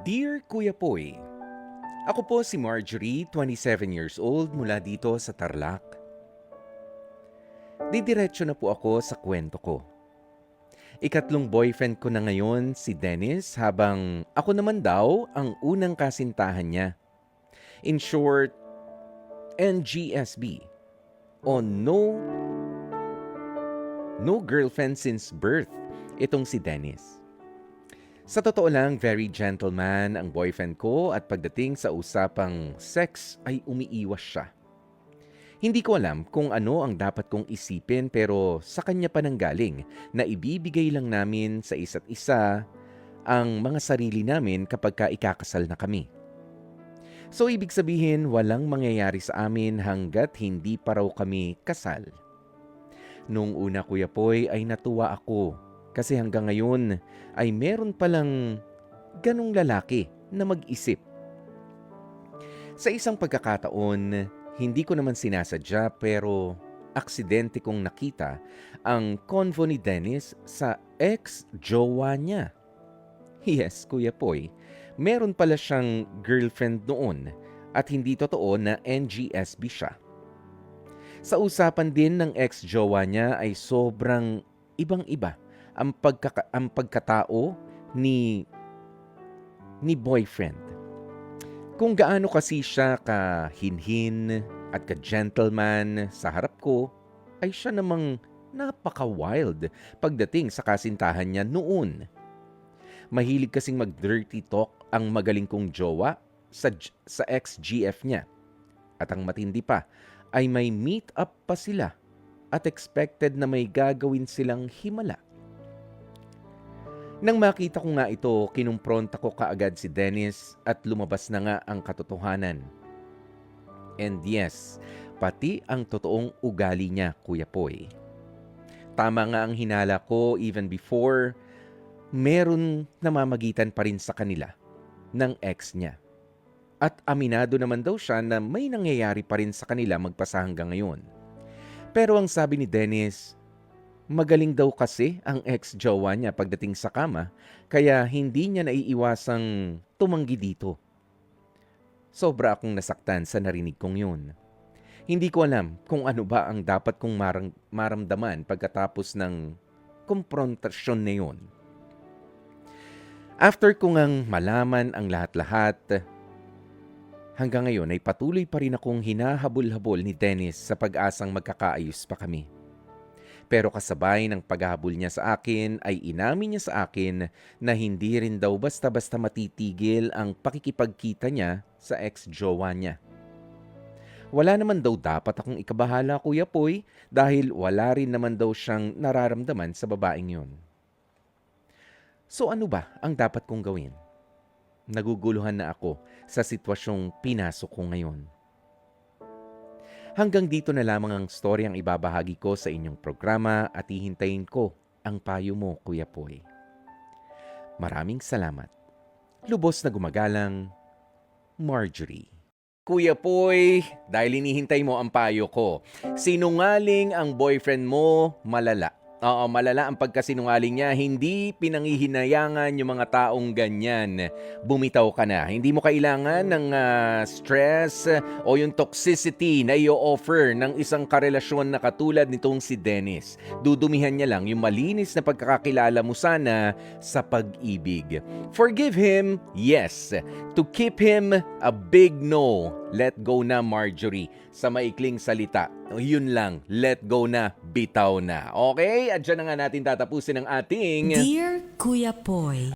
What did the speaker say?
Dear Kuya Poy, ako po si Marjorie, 27 years old, mula dito sa Tarlac. Didiretso na po ako sa kwento ko. Ikatlong boyfriend ko na ngayon si Dennis habang ako naman daw ang unang kasintahan niya. In short, NGSB o no girlfriend since birth itong si Dennis. Sa totoo lang, very gentleman ang boyfriend ko at pagdating sa usapang sex ay umiiwas siya. Hindi ko alam kung ano ang dapat kong isipin pero sa kanya pa nanggaling na ibibigay lang namin sa isa't isa ang mga sarili namin kapag ikakasal na kami. So ibig sabihin walang mangyayari sa amin hanggat hindi pa raw kami kasal. Nung una Kuya Poy ay natuwa ako kasi hanggang ngayon ay meron palang ganong lalaki na mag-isip. Sa isang pagkakataon, hindi ko naman sinasadya pero aksidente kong nakita ang convo ni Dennis sa ex-jowa niya. Yes, Kuya Poy, meron pala siyang girlfriend noon at hindi totoo na NGSB siya. Sa usapan din ng ex-jowa niya ay sobrang ibang-iba ang pagkatao ni boyfriend. Kung gaano kasi siya kahinhin at ka-gentleman sa harap ko, ay siya namang napaka-wild pagdating sa kasintahan niya noon. Mahilig kasing mag-dirty talk ang magaling kong jowa sa ex-GF niya. At ang matindi pa, ay may meet up pa sila at expected na may gagawin silang himala. Nang makita ko nga ito, kinumpronta ko kaagad si Dennis at lumabas na nga ang katotohanan. And yes, pati ang totoong ugali niya, Kuya Poy. Tama nga ang hinala ko even before, meron namamagitan pa rin sa kanila ng ex niya. At aminado naman daw siya na may nangyayari pa rin sa kanila magpasa hanggang ngayon. Pero ang sabi ni Dennis, magaling daw kasi ang ex-jowa niya pagdating sa kama, kaya hindi niya naiiwasang tumanggi dito. Sobra akong nasaktan sa narinig kong yun. Hindi ko alam kung ano ba ang dapat kong maramdaman pagkatapos ng komprontasyon na yun. After ko ngang malaman ang lahat-lahat, hanggang ngayon ay patuloy pa rin akong hinahabol-habol ni Dennis sa pag-asang magkakaayos pa kami. Pero kasabay ng paghahabol niya sa akin ay inamin niya sa akin na hindi rin daw basta-basta matitigil ang pakikipagkita niya sa ex-jowa niya. Wala naman daw dapat akong ikabahala, Kuya Poy, dahil wala rin naman daw siyang nararamdaman sa babaeng yun. So ano ba ang dapat kong gawin? Naguguluhan na ako sa sitwasyong pinasok ko ngayon. Hanggang dito na lamang ang story ang ibabahagi ko sa inyong programa at hihintayin ko ang payo mo, Kuya Poy. Maraming salamat. Lubos na gumagalang, Marjorie. Kuya Poy, dahil hinihintay mo ang payo ko, sinungaling ang boyfriend mo, malala. Oo, malala ang pagkasinungaling niya. Hindi pinangihinayangan yung mga taong ganyan. Bumitaw ka na. Hindi mo kailangan ng stress o yung toxicity na i-offer ng isang karelasyon na katulad nitong si Dennis. Dudumihan niya lang yung malinis na pagkakakilala mo sana sa pag-ibig. Forgive him, yes. To keep him, a big no. Let go na, Marjorie. Sa maikling salita, yun lang, let go na, bitaw na. Okay? At dyan na nga natin tatapusin ang ating Dear Kuya Poy,